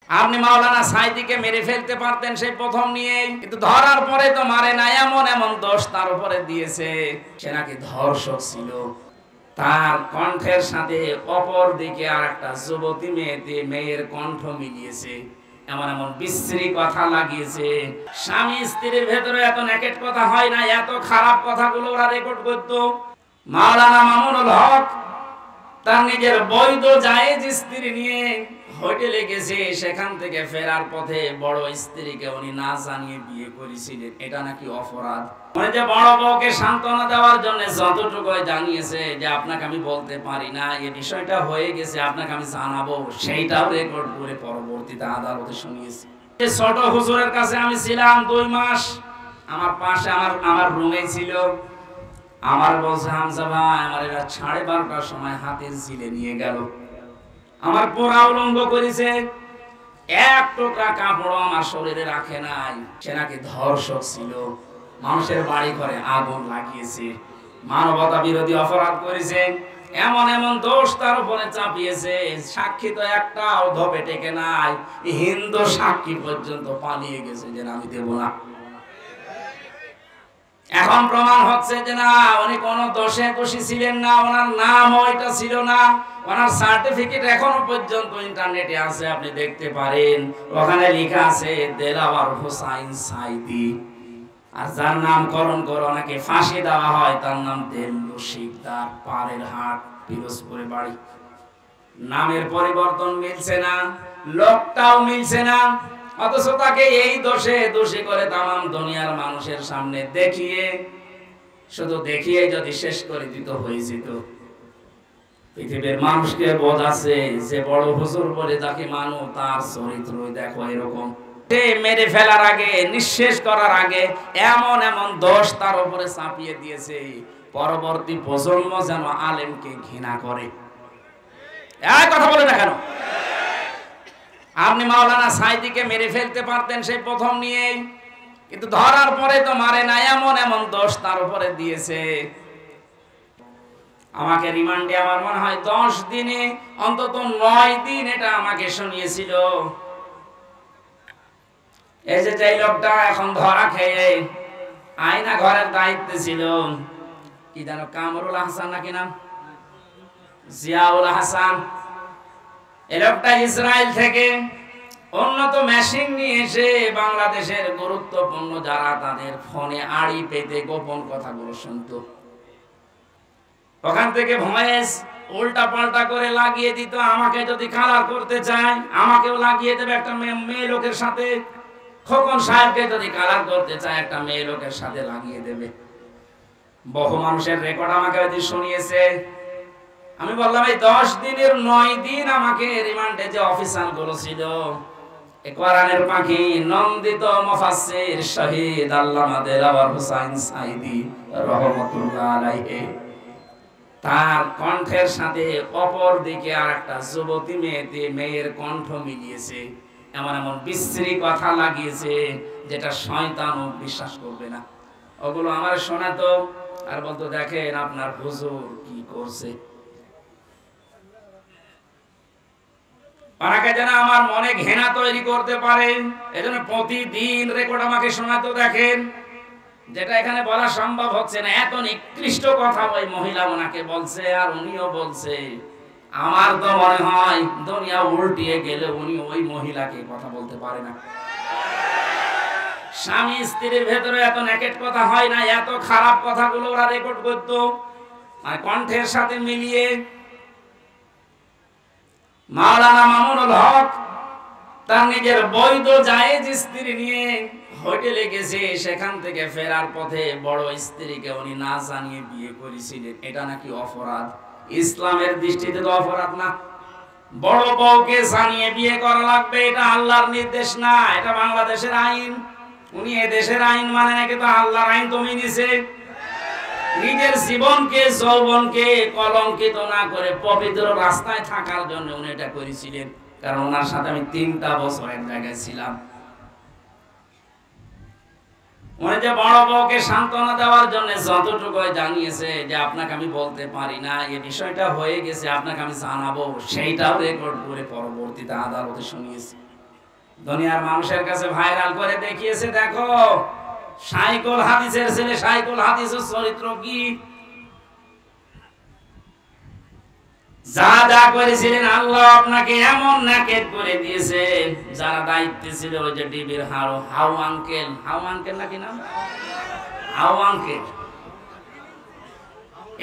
আপনি মাওলানা সাইদিকে মেরে ফেলতে পারতেন সেই প্রথম নিয়েই, কিন্তু ধরার পরে তো মারে না। এমন এমন দোষ তার উপরে দিয়েছে, সে নাকি ধর্ষক ছিল। তার কণ্ঠের সাথে অপর দিকে আর একটা যুবতী মেয়ের কণ্ঠ মিলিয়েছে, এমন এমন বিশ্রী কথা লাগিয়েছে। স্বামী স্ত্রীর ভেতরে এত নেকেট কথা হয় না, এত খারাপ কথাগুলো ওরা রেকর্ড করতো। মাওলানা মামুনুল হক তার নিজের বৈধ জায়েজ স্ত্রী নিয়ে হোটেলে গেছে, সেখান থেকে ফেরার পথে বড় স্ত্রীকে উনি না জানিয়ে বিয়ে করেছিলেন, এটা নাকি অপরাধ। মানে যে বড় বউকে সান্ত্বনা দেওয়ার জন্য যতটুকু জানিয়েছে যে আপনাকে আমি বলতে পারি না, এই বিষয়টা হয়ে গেছে, আপনাকে আমি জানাবো, সেইটাও রেকর্ড করে পরবর্তীতে আদালতে শুনিয়েছি। ছোট হুজুরের কাছে আমি ছিলাম 2 মাস, আমার পাশে আমার রুমে ছিল। আমার বলছে, হামজা ভাই আমার এরা 12:30টার সময় হাতের ঝিলে নিয়ে গেল, আমার পোড়া উলঙ্গ করেছে, এক টুকরা কাপড় আমার শরীরে রাখে নাই। সে নাকি ধর্ষক ছিল, মানুষের বাড়ি ঘরে আগুন লাগিয়েছে, মানবতা বিরোধী অপরাধ করেছে, এমন এমন দোষ তার উপরে চাপিয়েছে। সাক্ষী তো একটাও ধপে টেকে নাই, হিন্দু সাক্ষী পর্যন্ত পালিয়ে গেছে যে আমি দেব না। এখন প্রমাণ হচ্ছে যে না, উনি কোনো দোষে দোষী ছিলেন না, ওনার নাম ওইটা ছিল না। ওনার সার্টিফিকেট এখনো পর্যন্ত ইন্টারনেটে আছে, আপনি দেখতে পারেন। ওখানে লেখা আছে দেলাওয়ার হোসাইন সাইদি। আর যার নামকরণ করে ওনাকে ফাঁসি দেওয়া হয় তার নাম দেল্লু শিকদার, পাড়ের হাট, পিরোজপুরে বাড়ি। নামের পরিবর্তন মিলছে না, লোকটাও মিলছে না, অথচ তাকে এই দোষে দোষী করে তামাম দুনিয়ার মানুষের সামনে দেখিয়ে, শুধু দেখিয়ে যদি শেষ করে দিত হয়ে যেত। পৃথিবীর মানুষকে বোধ আছে যে বড় হুজুর বলে তাকে মানো, তার চরিত্র দেখো এরকম। মেরে ফেলার আগে, নিঃশেষ করার আগে এমন এমন দোষ তার উপরে চাপিয়ে দিয়েছে, পরবর্তী প্রজন্ম যেন আলেমকে ঘৃণা করে। এই কথা বলে না কেন? আপনি মাওলানা সাইদিকে মেরে ফেলতে পারতেন সেই প্রথম নিয়েই, কিন্তু ধরার পরে তো মারে না। এমন এমন দোষ তার উপরে দিয়েছে। আমাকে রিমান্ডে আমার মনে হয় 10 দিনে অন্তত 9 দিন এটা আমাকে শুনিয়েছিল। এই যে লোকটা এখন ধরা খেয়ে আয়না ঘরের দায়িত্বে ছিল, কি জানো, কামরুল হাসান নাকি নাম, জিয়াউল হাসান। এই লোকটা ইসরায়েল থেকে উন্নত মেশিন নিয়ে এসে বাংলাদেশের গুরুত্বপূর্ণ যারা, তাদের ফোনে আড়ি পেতে গোপন কথাগুলো শুনতো। ওখান থেকে ভয়েস উল্টা পাল্টা করে লাগিয়ে দিত। আমাকে যদি কালার করতে চায় আমাকেও লাগিয়ে দেবে একটা মেয়ে লোকের সাথে। খোকন সাহেবকে যদি কালার করতে চায় একটা মেয়ে লোকের সাথে লাগিয়ে দেবে। বহু মানুষের রেকর্ড আমাকে শুনিয়েছে। আমি বললাম এই 10 দিনের 9 দিন আমাকে রিমান্ডে যে অফিসার গুলো ছিল, কোরআনের পাখি নন্দিত মুফাসসির শহীদ আল্লামা দেলাওয়ার হোসাইন সাইদি রাহমাতুল্লাহ আলাইহি, তার কণ্ঠের সাথে অপর দিকে আর একটা যুবতী মেয়ের কণ্ঠ মিলিয়েছে, এমন এমন বিশ্রী কথা লাগিয়েছে যেটা শয়তানও বিশ্বাস করবে না। ওগুলো আমার শোনাতো আর বলতো, দেখেন আপনার হুজুর কি করছে। ওনাকে যেন আমার মনে ঘৃণা তৈরি করতে পারে, এজন্য প্রতিদিন রেকর্ড আমাকে শোনাতো। দেখেন, যেটা এখানে বলা সম্ভব হচ্ছে না, এত নিকৃষ্ট কথা ওই মহিলা ওনাকে বলছে আর উনিও বলছে। আমার তো মনে হয় দুনিয়া উল্টিয়ে গেলে উনি ওই মহিলাকে কথা বলতে পারে না। স্বামী স্ত্রীর ভেতরে এত নেকেট কথা হয় না, এত খারাপ কথাগুলো ওরা রেকর্ড করতো, মানে কণ্ঠের সাথে মিলিয়ে। মাওলানা মামুনুল হক তার নিজের বৈধ জায়েজ স্ত্রী নিয়ে হোটেলে গেছে, সেখান থেকে ফেরার পথে বড় স্ত্রীকে উনি না জানিয়ে বিয়ে করেছিলেন, এটা নাকি অপরাধ। ইসলামের দৃষ্টিতে তো অপরাধ না। বড় বউকে জানিয়ে বিয়ে করা লাগবে, এটা আল্লাহর নির্দেশ না, এটা বাংলাদেশের আইন। উনি এদেশের আইন মানে নাকি, তো আল্লাহর আইন তো মেনেছে। নিজের জীবনকে যৌবনকে কলঙ্কিত না করে পবিত্র রাস্তায় থাকার জন্য উনি এটা করেছিলেন। কারণ ওনার সাথে আমি 3টা বছর এক জায়গায় ছিলাম। উনি যে বড় বউকে সান্ত্বনা দেওয়ার জন্য যতটুকু জানিয়েছে যে আপনাকে আমি বলতে পারি না, এই বিষয়টা হয়ে গেছে, আপনাকে আমি জানাবো, সেইটাও রেকর্ড করে পরবর্তীতে আদালতে শুনিয়েছি। দুনিয়ার মানুষের কাছে ভাইরাল করে দেখিয়েছে, দেখো সাইকুল হাদিসের ছেলে সাইকুল হাদিসের চরিত্র কি। যা যা করেছিলেন আল্লাহ আপনাকে এমন নাকেট করে দিয়েছে। যারা দায়িত্বে ছিল ওই যে ডিবির হাউ আঙ্কেল নাকি নাম, হাউ আঙ্কেল,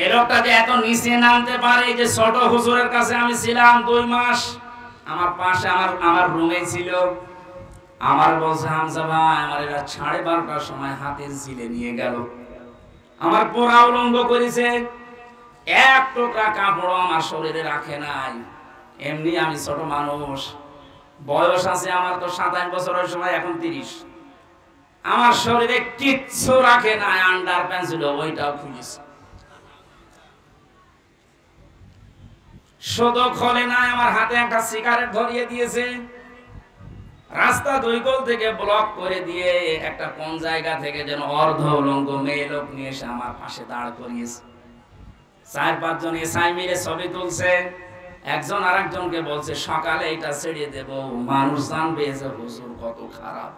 এ লোকটা যে এত নিচে নামতে পারে। যে ছোট হুজুরের কাছে আমি ছিলাম 2 মাস, আমার পাশে আমার রুমে ছিল। আমার বলছে, হামজা ভাই আমার এরা 12:30টার সময় হাতের ঝিলে নিয়ে গেল, আমার পোড়া উলঙ্গ করেছে, এক টুকরা কাপড় আমার শরীরে রাখে নাই। এমনি আমি ছোট মানুষ, বয়স আছে আমার তো 27 বছর, ওই সময় এখন 30। আমার শরীরে কিচ্ছু রাখে নাই, আন্ডার প্যান্ট ছিল ওইটাও খুলেছে, শুধু খোলে নাই, আমার হাতে একটা সিগারেট ধরিয়ে দিয়েছে। রাস্তা 2 কোণ থেকে ব্লক করে দিয়ে একটা কোন জায়গা থেকে যেন অর্ধ উলঙ্গ মেয়ে লোক নিয়ে এসে আমার পাশে দাঁড় করিয়েছে। 4-5 জন এসআই মিলে ছবি তুলছে। একজন আরেকজনকে বলছে সকালে এটা ছেড়ে দেব, মানুষ জানবে যে হুজুর কত খারাপ।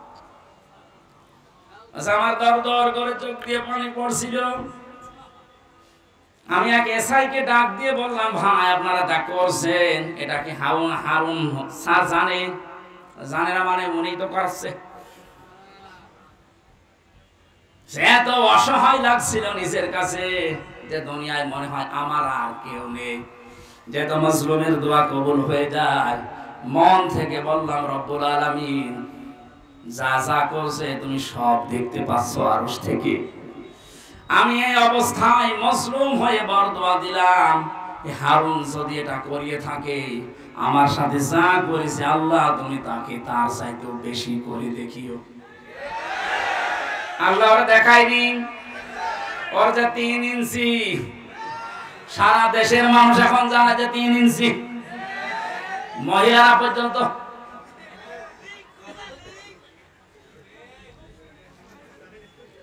আমার দর দর করে চোখ দিয়ে পানি পড়ছিল। আমি এক এসআই কে ডাক দিয়ে বললাম, ভাই আপনারা যা করছেন এটা কি হারুন স্যার জানেন? জানে না মানে উনি তো করছে। সে এত অসহায় লাগছিল নিজের কাছে যে দুনিয়ায় মনে হয় আমার আর কেউ নেই। যেহেতু মাজলুমের দোয়া কবুল হয়ে যায়, মন থেকে বললাম, রব্বুল আলামিন যা যা করছে তুমি সব দেখতে পাচ্ছ আরশ থেকে। আমি এই অবস্থায় মাজলুম হয়ে বরদোয়া দিলাম, হারুন যদি এটা করিয়ে থাকে আমার সাথে যা করেছে, আল্লাহ তুমি তাকে তার চাইতেও বেশি করে দেখিও। আল্লাহ ওরা দেখায়নি, ওর যে 3 ইঞ্চি, সারা দেশের মানুষ এখন জানে যে 3 ইঞ্চি, মহিলারা পর্যন্ত।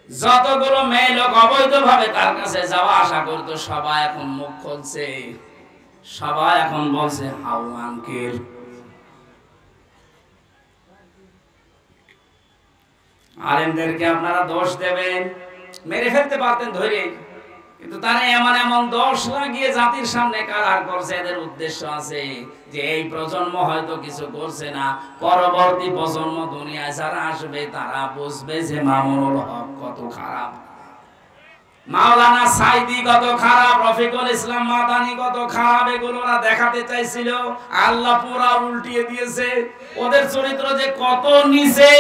যতগুলো মেয়ে লোক অবৈধভাবে তার কাছে যাওয়া আসা করতো, সবাই এখন মুখ খুলছে, সবাই এখন বলছে হাউ আঙ্কেল। আলেমদেরকে আপনারা দোষ দেবেন, মেরে ফেলতে পারতেন ধরে, কিন্তু তারা এমন এমন দোষ লাগিয়ে জাতির সামনে কালার করছে। এদের উদ্দেশ্য আছে যে এই প্রজন্ম হয়তো কিছু করছে না, পরবর্তী প্রজন্ম দুনিয়ায় যারা আসবে তারা বুঝবে যে মামুনুল হক কত খারাপ, মাওলানা সাইদি কত খারাপ, রফিকুল ইসলাম মাদানি কত খারাপ। এগুলো ওরা দেখাতে চাইছিল, আল্লাহ পুরা উল্টিয়ে দিয়েছে। ওদের চরিত্র যে কত নিচে,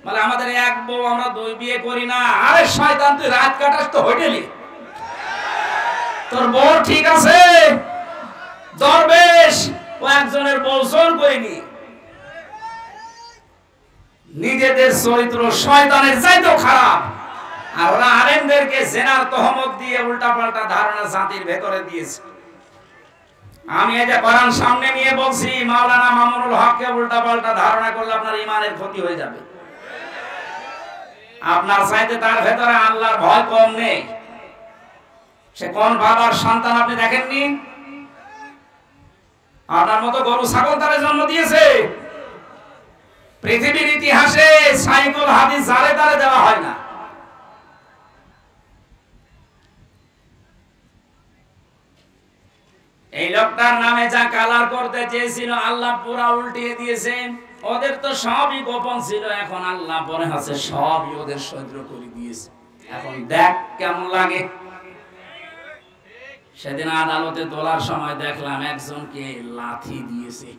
মানে আমাদের এক বউ আমরা 2 বিয়ে করি না। আরে শয়তান, তুই রাত কাটাস তো হোটেলে, তোর বউ ঠিক আছে? দরবেশ ও একজনের বউ জোর করিনি। নিজেদের চরিত্র শয়তানের চাইতেও খারাপ। আর ওরা আলেমদেরকে জেনার তহমত দিয়ে উল্টাপাল্টা ধারণা জাতির ভেতরে দিয়েছে। আমি এই যে কোরআন সামনে নিয়ে বলছি, মাওলানা মামুনুল হককে উল্টাপাল্টা ধারণা করলে আপনার ঈমানের ক্ষতি হয়ে যাবে। আপনার চাইতে তার ভেতরে আল্লাহর ভয় কম নেই। সে কোন বাবার সন্তান আপনি দেখেননি? আপনার মতো গরু ছাগল তারে জন্ম দিয়েছে। পৃথিবীর ইতিহাসে সাইকুল হাদিস জারে তারে দেওয়া হয় না। এই লোকটার নামে যা কালার করতে চেয়েছিল আল্লাহ পুরা উল্টিয়ে দিয়েছে। ওদের তো সবই গোপন ছিল, এখন আল্লাহ পরে আছে সবই ওদের সহ্য করে দিয়েছে। এখন দেখ কেমন লাগে। সেদিন আদালতে তোলার সময় দেখলাম একজনকে লাথি দিয়েছে।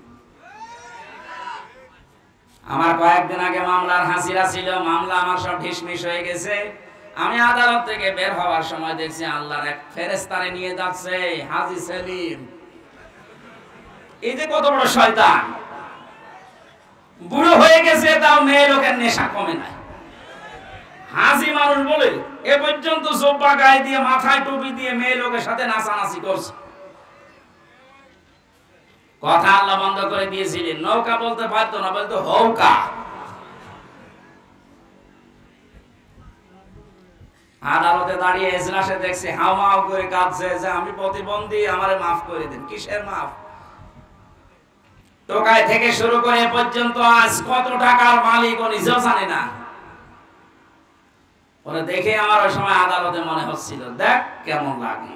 আমার কয়েকদিন আগে মামলার হাসিরা ছিল, মামলা আমার সব ঢিসমিস হয়ে গেছে। আমি আদালত থেকে বের হওয়ার সময় দেখছি আল্লাহর এক ফেরেশতারে নিয়ে যাচ্ছে হাজী সেলিম। এই যে কত বড় শয়তান, বুড়ো হয়ে গেছে তাও মেয়ে লোকের নেশা কমে নাই। হাজী মানুষ বলে এ পর্যন্ত জোব্বা গায়ে দিয়ে মাথায় টুপি দিয়ে মেয়ে লোকের সাথে নাচানাচি করছে। কথা আল্লাহ বন্ধ করে দিয়েছিলেন, নৌকা বলতে পারতো না, বলতো হৌকা। আদালতে দাঁড়িয়ে এজলাসে দেখছি হাওমাও করে কাঁদছে যে আমি প্রতিবন্ধী, আমারে মাফ করে দিন। কিসের মাফ? টোকায় থেকে শুরু করে পর্যন্ত আজ কত টাকার মালিক ও নিজেও জানে না। ওরা দেখে আমার ওই সময় আদালতে মনে হচ্ছিল, দেখ কেমন লাগে।